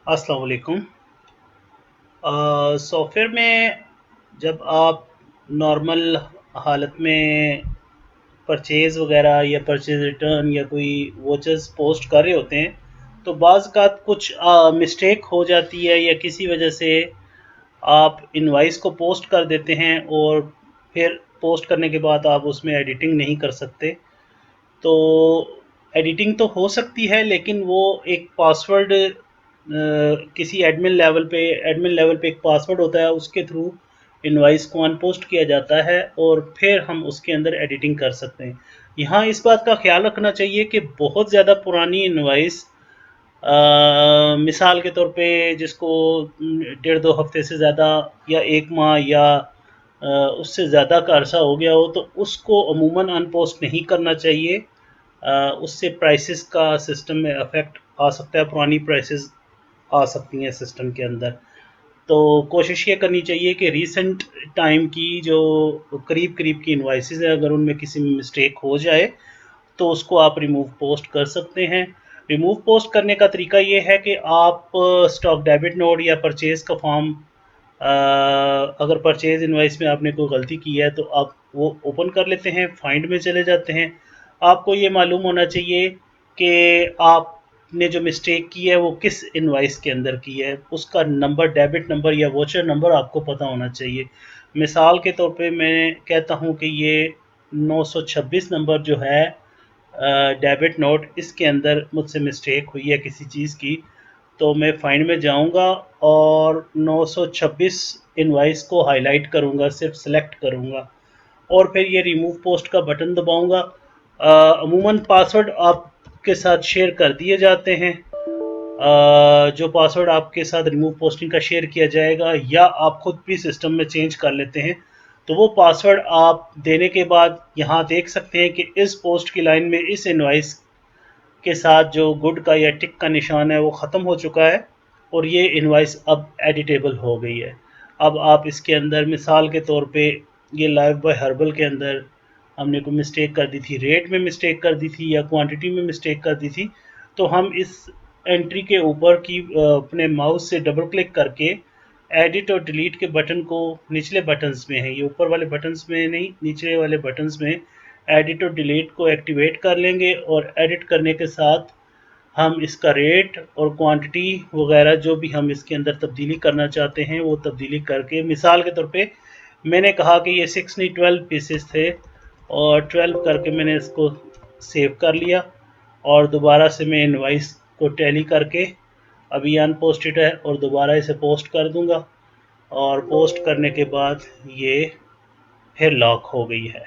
अस्सलाम वालेकुम। सॉफ्टवेयर में जब आप नॉर्मल हालत में परचेज़ वगैरह या परचेज़ रिटर्न या कोई वोचर्स पोस्ट कर रहे होते हैं, तो बाज़ अवक़ात कुछ मिस्टेक हो जाती है या किसी वजह से आप इनवॉइस को पोस्ट कर देते हैं और फिर पोस्ट करने के बाद आप उसमें एडिटिंग नहीं कर सकते। तो एडिटिंग तो हो सकती है, लेकिन वो एक पासवर्ड किसी एडमिन लेवल पे एक पासवर्ड होता है, उसके थ्रू इनवॉइस को अनपोस्ट किया जाता है और फिर हम उसके अंदर एडिटिंग कर सकते हैं। यहाँ इस बात का ख्याल रखना चाहिए कि बहुत ज़्यादा पुरानी इनवॉइस, मिसाल के तौर पे जिसको डेढ़ दो हफ्ते से ज़्यादा या एक माह या उससे ज़्यादा का अरसा हो गया हो, तो उसको अमूमन अनपोस्ट नहीं करना चाहिए। उससे प्राइसेस का सिस्टम में इफ़ेक्ट आ सकता है, पुरानी प्राइसेस आ सकती हैं सिस्टम के अंदर। तो कोशिश ये करनी चाहिए कि रीसेंट टाइम की जो करीब करीब की इनवाइसेस है, अगर उनमें किसी में मिस्टेक हो जाए तो उसको आप रिमूव पोस्ट कर सकते हैं। रिमूव पोस्ट करने का तरीका ये है कि आप स्टॉक डेबिट नोट या परचेज़ का फॉर्म, अगर परचेज़ इनवाइस में आपने कोई गलती की है तो आप वो ओपन कर लेते हैं, फाइंड में चले जाते हैं। आपको ये मालूम होना चाहिए कि आपने जो मिस्टेक की है वो किस इनवाइस के अंदर की है, उसका नंबर, डेबिट नंबर या वोचर नंबर आपको पता होना चाहिए। मिसाल के तौर पे मैं कहता हूँ कि ये 926 नंबर जो है डेबिट नोट, इसके अंदर मुझसे मिस्टेक हुई है किसी चीज़ की, तो मैं फाइंड में जाऊंगा और 926 इनवाइस को हाईलाइट करूंगा, सिर्फ सेलेक्ट करूंगा और फिर ये रिमूव पोस्ट का बटन दबाऊंगा। अमूमन पासवर्ड आपके साथ शेयर कर दिए जाते हैं। जो पासवर्ड आपके साथ रिमूव पोस्टिंग का शेयर किया जाएगा या आप खुद भी सिस्टम में चेंज कर लेते हैं, तो वो पासवर्ड आप देने के बाद यहाँ देख सकते हैं कि इस पोस्ट की लाइन में इस इनवाइस के साथ जो गुड का या टिक का निशान है वो ख़त्म हो चुका है और ये इनवाइस अब एडिटेबल हो गई है। अब आप इसके अंदर मिसाल के तौर पे ये लाइव बाय हर्बल के अंदर हमने कोई मिस्टेक कर दी थी, रेट में मिस्टेक कर दी थी या क्वांटिटी में मिस्टेक कर दी थी, तो हम इस एंट्री के ऊपर की अपने माउस से डबल क्लिक करके एडिट और डिलीट के बटन को, निचले बटन्स में है ये, ऊपर वाले बटन्स में नहीं, नीचे वाले बटन्स में एडिट और डिलीट को एक्टिवेट कर लेंगे और एडिट करने के साथ हम इसका रेट और क्वांटिटी वगैरह जो भी हम इसके अंदर तब्दीली करना चाहते हैं वो तब्दीली करके, मिसाल के तौर पे मैंने कहा कि ये 6 नहीं 12 पीसेस थे और 12 करके मैंने इसको सेव कर लिया और दोबारा से मैं इनवाइस को टैली करके अभी अनपोस्टेड है और दोबारा इसे पोस्ट कर दूंगा और पोस्ट करने के बाद ये फिर लॉक हो गई है।